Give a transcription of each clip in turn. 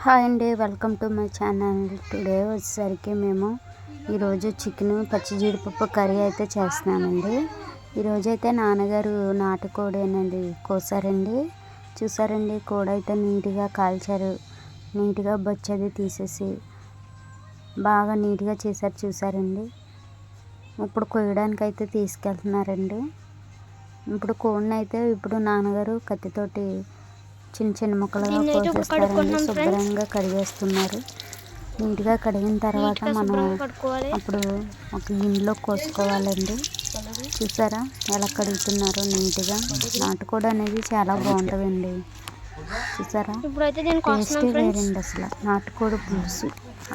Hi అండి, welcome to my channel. Today వచ్చేసరికి మేము ఈరోజు చికెన్ పచ్చి జీడిపప్పు కర్రీ అయితే చేస్తున్నానండి. ఈరోజు అయితే నాన్నగారు నాటుకోడి అనేది కోసారండి. చూసారండి, కోడి అయితే నీట్గా కాల్చారు. నీట్గా బొచ్చది తీసేసి బాగా నీట్గా చేశారు. చూసారండి, ఇప్పుడు కొయ్యడానికి అయితే తీసుకెళ్తున్నారండి. ఇప్పుడు కోడిని అయితే నాన్నగారు కత్తితోటి చిన్న చిన్న ముక్కలుగా కోసేస్తారండి. శుభ్రంగా కడిగేస్తున్నారు. నీట్గా కడిగిన తర్వాత మనం అప్పుడు ఒక గిన్నెలో కోసుకోవాలండి. చూసారా ఎలా కడుగుతున్నారో నీట్గా. నాటుకోడి అనేది చాలా బాగుంటుందండి. చూసారా, టేస్టే వేరండి అసలు. నాటుకోడి పులుసు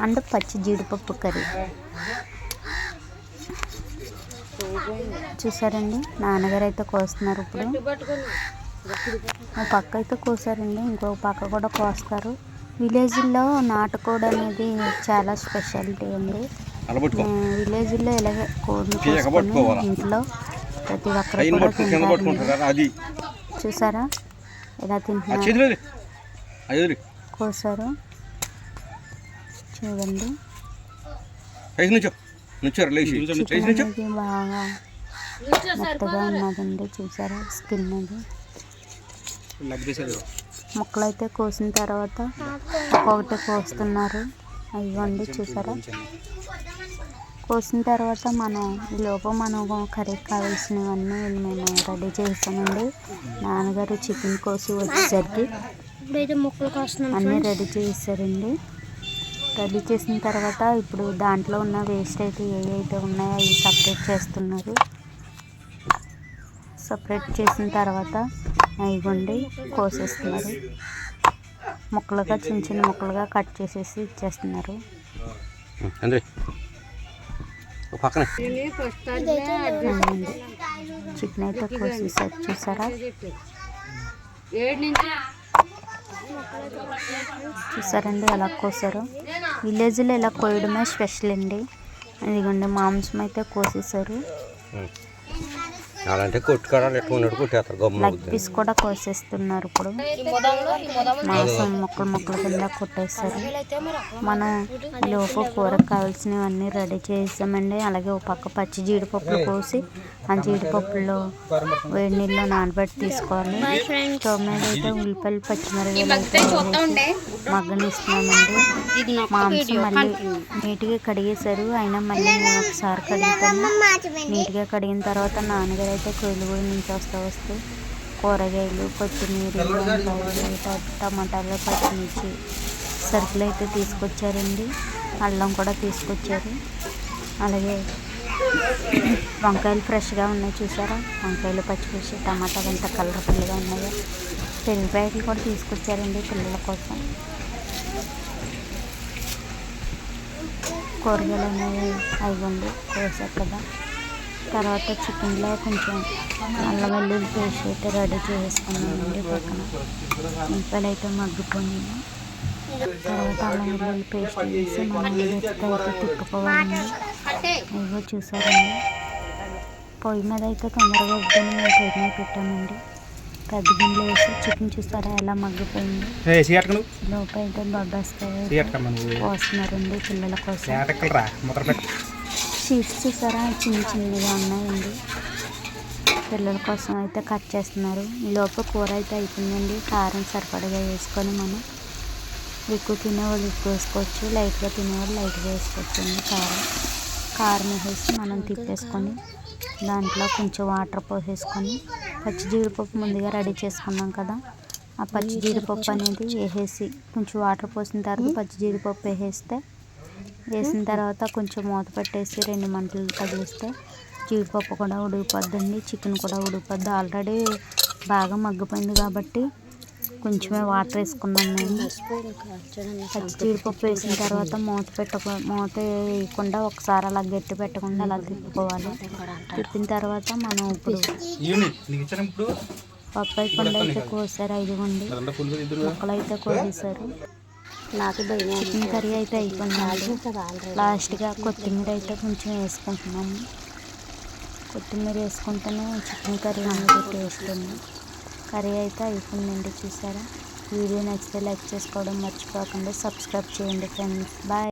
అండ్ పచ్చి జీడిపప్పు కర్రీ. చూసారండి, నాన్నగారు అయితే కోస్తున్నారు. ఇప్పుడు ఒక పక్క అయితే కోసారండి, ఇంకో పక్క కూడా కోస్తారు. విలేజ్లో నాటుకోడి అనేది చాలా స్పెషాలిటీ అండి. విలేజ్లో ఇలాగే కోడిని కోసుకొని ఇంట్లో ప్రతి ఒక్కరు కూడా తింటారు. చూసారా ఎలా తింటున్నారు, కోసారు చూడండి. బాగా మెత్తగా ఉన్నదండి. చూసారా, స్కిన్ అది. ముక్కలు అయితే కోసిన తర్వాత ఒక్కొక్కటి కోస్తున్నారు. అయ్యండి, చూసారా. కోసిన తర్వాత మనం కర్రీకి కావాల్సినవన్నీ మేము రెడీ చేసామండి. నాన్నగారు చికెన్ కోసి వచ్చేసరికి అన్నీ రెడీ చేసారండి. రెడీ చేసిన తర్వాత ఇప్పుడు దాంట్లో ఉన్న వేస్ట్ అయితే ఏవైతే ఉన్నాయో అవి సపరేట్ చేస్తున్నారు. సపరేట్ చేసిన తర్వాత ఇవ్వండి కోసేస్తున్నారు. ముక్కలుగా చిన్న చిన్న ముక్కలుగా కట్ చేసేసి ఇచ్చేస్తున్నారు. చికెన్ అయితే కోసేసారు. చూసారా, చూసారండి ఎలా కోసారు. విలేజ్లో ఇలా కోయడమే స్పెషల్ అండి. ఇదిగోండి మాంసం అయితే కోసేసారు. లెగ్ పీస్ కూడా కోసేస్తున్నారు. ఇప్పుడు మాంసం ముక్కలు కింద కొట్టేస్తారు. మనం లోపు కూరకు కావాల్సినవన్నీ రెడీ చేసామండి. అలాగే ఒక పక్క పచ్చి జీడిపప్పులు కోసి ఆ జీడిపప్పుల్లో వేడి నీళ్ళు నానబెట్టి తీసుకోవాలి. స్టవ్ మీద అయితే ఉల్లిపాయలు పచ్చిమిరపకాయలు మగ్గనిస్తున్నామండి. మాంసం మళ్ళీ నీట్గా కడిగేశారు. అయినా మళ్ళీ మేము ఒకసారి కడుగుతాము. నీట్గా కడిగిన తర్వాత నాన్నగారు అయితే కొయ్యలు నుంచి వస్తూ కూరగాయలు, కొత్తిమీర, టమాటాలు, పచ్చిమిర్చి సరుకులు అయితే తీసుకొచ్చారండి. అల్లం కూడా తీసుకొచ్చారు. అలాగే వంకాయలు ఫ్రెష్గా ఉన్నాయి. చూసారా, వంకాయలు, పచ్చిమిర్చి, టమాటాలు ఎంత కలర్ఫుల్గా ఉన్నాయో. పెరుగు ప్యాకెట్లు కూడా తీసుకొచ్చారండి పిల్లల కోసం. కూరగాయలు అనేవి అయిపోండి కోసారు కదా. తర్వాత చికెన్లో కొంచెం అల్లం వెల్లుల్లి పేస్ట్ అయితే రెడీ చేసుకున్నామండి. పక్కన ఉల్లిపాయలు అయితే మగ్గిపోయినాయి. తర్వాత అల్లం వెల్లుల్లి పేస్ట్ వేసి మనం ఎత్తుతో అయితే తిప్పుకోవాలండి. ఇదిగో చూసారండి, పొయ్యి మీద అయితే తొందరగా వద్దని మేము పొయ్యి మీద పెట్టామండి. పెద్ద గిన్నెలో వేసి చికెన్ చూసారా ఎలా మగ్గిపోయింది. లోపల అయితే బొబ్బేస్తాయి పోస్తున్నారండి పిల్లల కోసం. షీట్స్ చూసారా చిన్న చిన్నగా ఉన్నాయండి. పిల్లల కోసం అయితే కట్ చేస్తున్నారు. ఈ లోపల కూర అయితే అయిపోయిందండి. కారం సరిపడగా వేసుకొని మనం ఎక్కువ తినేవాళ్ళు ఎక్కువ వేసుకోవచ్చు, లైట్గా తినేవాళ్ళు లైట్గా వేసుకోవచ్చు అండి. కారం వేసి మనం తిప్పేసుకొని దాంట్లో కొంచెం వాటర్ పోసేసుకొని పచ్చి జీడిపప్పు ముందుగా రెడీ చేసుకున్నాం కదా, ఆ పచ్చి జీడిపప్పు అనేది వేసేసి కొంచెం వాటర్ పోసిన తర్వాత పచ్చి జీడిపప్పు వేసిన తర్వాత కొంచెం మూత పెట్టేసి 2 మంటలు తగిలిస్తే జీడిపప్పు కూడా ఉడికిపోద్దండి. చికెన్ కూడా ఉడికిపోద్ది. ఆల్రెడీ బాగా మగ్గిపోయింది కాబట్టి కొంచెమే వాటర్ వేసుకున్నాం మేము. పచ్చి జీడిపప్పు వేసిన తర్వాత మూత వేయకుండా ఒకసారి అలా గట్టి పెట్టకుండా అలా తిప్పుకోవాలి. తిప్పిన తర్వాత మనం ఇప్పుడు పప్పాయి పండు అయితే కోసారు. ఇదిగోండి ముక్కలు అయితే కోసేసారు. చికెన్ కర్రీ అయితే అయిపోయింది. లాస్ట్గా కొత్తిమీర అయితే కొంచెం వేసుకుంటున్నాము. కొత్తిమీర వేసుకుంటేనే చికెన్ కర్రీ అనేది టేస్ట్ ఉంది. కర్రీ అయితే అయిపోయిందండి. చూసారా, వీడియో నచ్చితే లైక్ చేసుకోవడం మర్చిపోకండి. సబ్స్క్రైబ్ చేయండి ఫ్రెండ్స్. బాయ్.